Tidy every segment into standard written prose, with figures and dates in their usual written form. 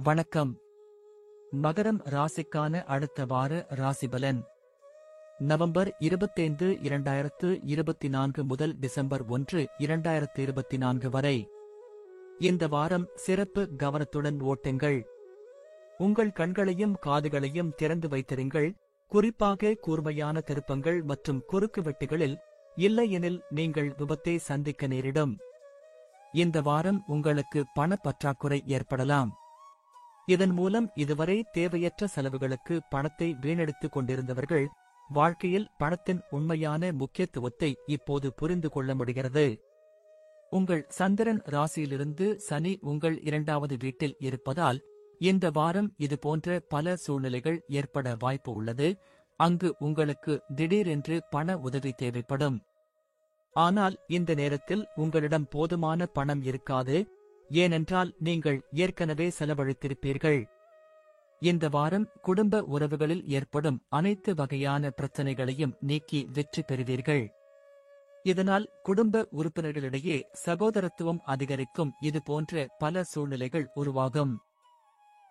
வணக்கம். மகரம் ராசிக்கான அடுத்த வார ராசிபலன் நவம்பர் 25, 2024 முதல் டிசம்பர் 1, 2024 வரை. இந்த வாரம் சிறப்பு கவனத்துடன் ஓட்டுங்கள். உங்கள் கண்களையும் காதுகளையும் திறந்து வைத்திருங்கள், குறிப்பாக கூர்மையான திருப்பங்கள் மற்றும் குறுக்கு வெட்டுகளில், இல்லையெனில் நீங்கள் விபத்தை சந்திக்க நேரிடும். இந்த வாரம் உங்களுக்கு பணப்பற்றாக்குறை ஏற்படலாம். இதன் மூலம் இதுவரை தேவையற்ற செலவுகளுக்கு பணத்தை வீணடித்துக் கொண்டிருந்தவர்கள் வாழ்க்கையில் பணத்தின் உண்மையான முக்கியத்துவத்தை இப்போது புரிந்து கொள்ள முடிகிறது. உங்கள் சந்திரன் ராசியிலிருந்து சனி உங்கள் 2வது வீட்டில் இருப்பதால் இந்த வாரம் இதுபோன்ற பல சூழ்நிலைகள் ஏற்பட வாய்ப்பு உள்ளது. அங்கு உங்களுக்கு திடீரென்று பண உதவி தேவைப்படும். ஆனால் இந்த நேரத்தில் உங்களிடம் போதுமான பணம் இருக்காது, ஏனென்றால் நீங்கள் ஏற்கனவே செலவழித்திருப்பீர்கள். இந்த வாரம் குடும்ப உறவுகளில் ஏற்படும் அனைத்து வகையான பிரச்சனைகளையும் நீக்கி வெற்றி பெறுவீர்கள். இதனால் குடும்ப உறுப்பினர்களிடையே சகோதரத்துவம் அதிகரிக்கும். இது போன்ற பல சூழ்நிலைகள் உருவாகும்.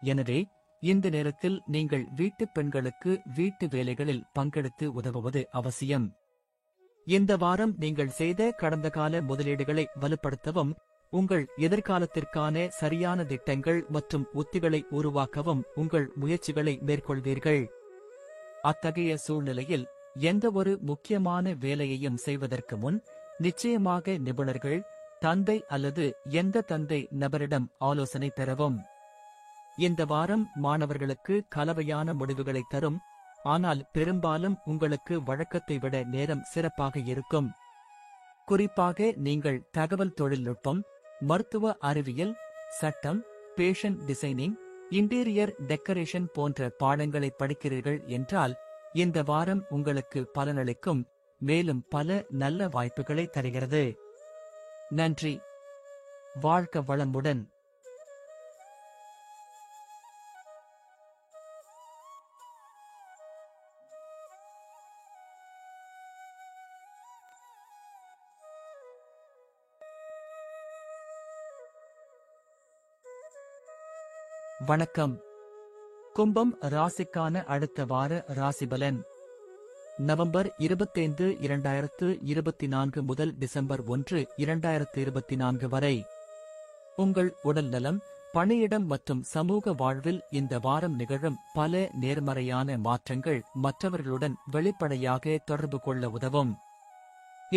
எனவே இந்த நேரத்தில் நீங்கள் வீட்டுப் பெண்களுக்கு வீட்டு வேலைகளில் பங்கெடுத்து உதவுவது அவசியம். இந்த வாரம் நீங்கள் செய்த கடந்த கால முதலீடுகளை வலுப்படுத்தவும், உங்கள் எதிர்காலத்திற்கான சரியான திட்டங்கள் மற்றும் உத்திகளை உருவாக்கவும் உங்கள் முயற்சிகளை மேற்கொள்வீர்கள். அத்தகைய சூழ்நிலையில் எந்தவொரு முக்கியமான வேலையையும் செய்வதற்கு முன் நிச்சயமாக நிபுணர்கள், தந்தை அல்லது எந்த தந்தை நபரிடம் ஆலோசனை பெறவும். இந்த வாரம் மாணவர்களுக்கு கலவையான முடிவுகளை தரும், ஆனால் பெரும்பாலும் உங்களுக்கு வழக்கத்தை விட நேரம் சிறப்பாக இருக்கும். குறிப்பாக நீங்கள் தகவல் தொழில்நுட்பம், மருத்துவ அறிவியல், சட்டம், பேஷன் டிசைனிங், இன்டீரியர் டெக்கரேஷன் போன்ற பாடங்களை படிக்கிறீர்கள் என்றால் இந்த வாரம் உங்களுக்கு பலனளிக்கும், மேலும் பல நல்ல வாய்ப்புகளை தருகிறது. நன்றி. வாழ்க வளமுடன். வணக்கம். கும்பம் ராசிக்கான அடுத்த வார ராசிபலன் நவம்பர் 25, 2024 முதல் டிசம்பர் 1, 2024 வரை. உங்கள் உடல் நலம், பணியிடம் மற்றும் சமூக வாழ்வில் இந்த வாரம் நிகழும் பல நேர்மறையான மாற்றங்கள் மற்றவர்களுடன் வெளிப்படையாக தொடர்பு கொள்ள உதவும்.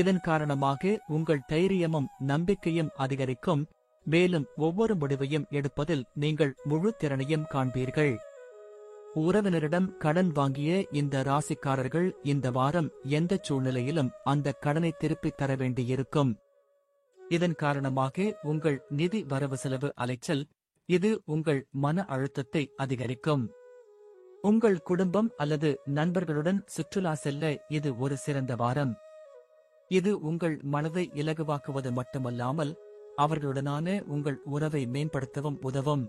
இதன் காரணமாக உங்கள் தைரியமும் நம்பிக்கையும் அதிகரிக்கும், மேலும் ஒவ்வொரு முடிவையும் எடுப்பதில் நீங்கள் முழு திறனையும் காண்பீர்கள். உறவினரிடம் கடன் வாங்கிய இந்த ராசிக்காரர்கள் இந்த வாரம் எந்த சூழ்நிலையிலும் அந்த கடனை திருப்பித் தர வேண்டியிருக்கும். இதன் காரணமாக உங்கள் நிதி வரவு செலவு அலைச்சல், இது உங்கள் மன அழுத்தத்தை அதிகரிக்கும். உங்கள் குடும்பம் அல்லது நண்பர்களுடன் சுற்றுலா செல்ல இது ஒரு சிறந்த வாரம். இது உங்கள் மனதை இலகுவாக்குவது மட்டுமல்லாமல் அவர்களுடனான உங்கள் உறவை மேம்படுத்தவும் உதவும்.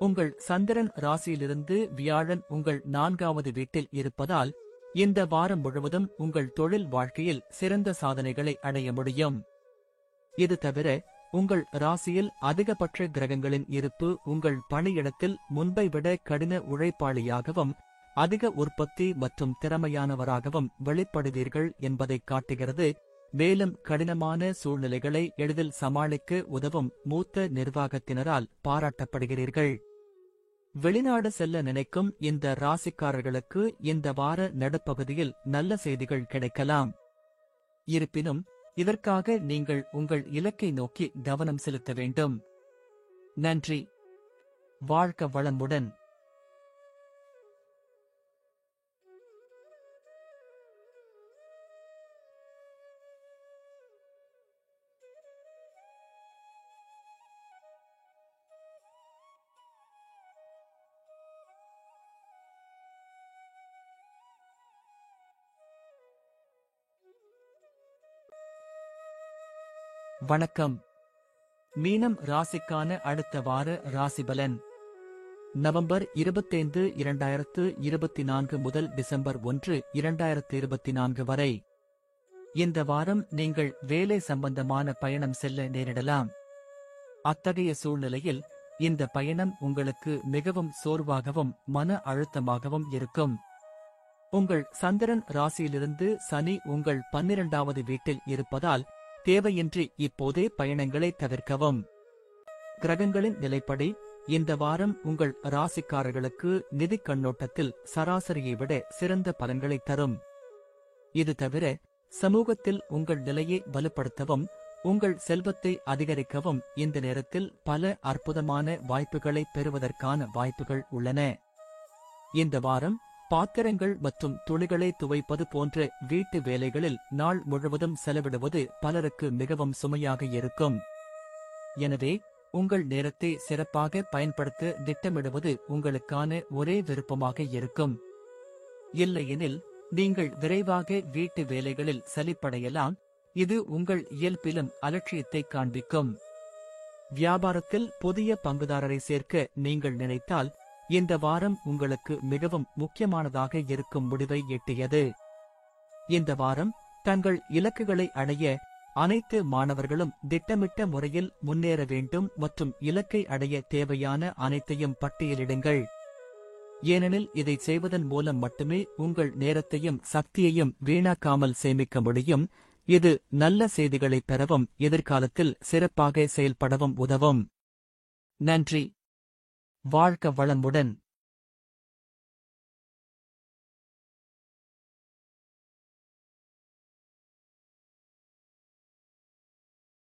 உங்கள் சந்திரன் ராசியிலிருந்து வியாழன் உங்கள் 4வது வீட்டில் இருப்பதால் இந்த வாரம் முழுவதும் உங்கள் தொழில் வாழ்க்கையில் சிறந்த சாதனைகளை அடைய முடியும். இது தவிர உங்கள் ராசியில் அதிகபட்ச கிரகங்களின் இருப்பு உங்கள் பணியிடத்தில் முன்பை விட கடின உழைப்பாளியாகவும் அதிக உற்பத்தி மற்றும் திறமையானவராகவும் வெளிப்படுவீர்கள் என்பதை காட்டுகிறது. மேலும் கடினமான சூழ்நிலைகளை எளிதில் சமாளிக்க உதவும் மூத்த நிர்வாகத்தினரால் பாராட்டப்படுகிறீர்கள். வெளிநாடு செல்ல நினைக்கும் இந்த ராசிக்காரர்களுக்கு இந்த வார நடுப்பகுதியில் நல்ல செய்திகள் கிடைக்கலாம். இருப்பினும் இதற்காக நீங்கள் உங்கள் இலக்கை நோக்கி கவனம் செலுத்த வேண்டும். நன்றி. வாழ்க வளமுடன். வணக்கம். மீனம் ராசிக்கான அடுத்த வார ராசிபலன் நவம்பர் 25, 2024 முதல் டிசம்பர் 1, 2024 வரை. இந்த வாரம் நீங்கள் வேலை சம்பந்தமான பயணம் செல்ல நேரிடலாம். அத்தகைய சூழ்நிலையில் இந்த பயணம் உங்களுக்கு மிகவும் சோர்வாகவும் மன அழுத்தமாகவும் இருக்கும். உங்கள் சந்திரன் ராசியிலிருந்து சனி உங்கள் 12வது வீட்டில் இருப்பதால் தேவையின்றி இப்போதே பயணங்களை தவிர்க்கவும். கிரகங்களின் நிலைப்படி இந்த வாரம் உங்கள் ராசிக்காரர்களுக்கு நிதிக் கண்ணோட்டத்தில் சராசரியை விட சிறந்த பலன்களை தரும். இது தவிர சமூகத்தில் உங்கள் நிலையை வலுப்படுத்தவும் உங்கள் செல்வத்தை அதிகரிக்கவும் இந்த நேரத்தில் பல அற்புதமான வாய்ப்புகளை பெறுவதற்கான வாய்ப்புகள் உள்ளன. இந்த வாரம் பாத்திரங்கள் மற்றும் துணிகளை துவைப்பது போன்ற வீட்டு வேலைகளில் நாள் முழுவதும் செலவிடுவது பலருக்கு மிகவும் சுமையாக இருக்கும். எனவே உங்கள் நேரத்தை சிறப்பாக பயன்படுத்த திட்டமிடுவது உங்களுக்கான ஒரே விருப்பமாக இருக்கும். இல்லையெனில் நீங்கள் விரைவாக வீட்டு வேலைகளில் சலிப்படையலாம். இது உங்கள் இயல்பிலும் அலட்சியத்தை காண்பிக்கும். வியாபாரத்தில் புதிய பங்குதாரரை சேர்க்க நீங்கள் நினைத்தால் இந்த வாரம் உங்களுக்கு மிகவும் முக்கியமானதாக இருக்கும் முடிவை எட்டியது. இந்த வாரம் தங்கள் இலக்குகளை அடைய அனைத்து மாணவர்களும் திட்டமிட்ட முறையில் முன்னேற வேண்டும் மற்றும் இலக்கை அடைய தேவையான அனைத்தையும் பட்டியலிடுங்கள். ஏனெனில் இதை செய்வதன் மூலம் மட்டுமே உங்கள் நேரத்தையும் சக்தியையும் வீணாக்காமல் சேமிக்க முடியும். இது நல்ல செய்திகளை பெறவும் எதிர்காலத்தில் சிறப்பாக செயல்படவும் உதவும். நன்றி. வாழ்க வளமுடன்.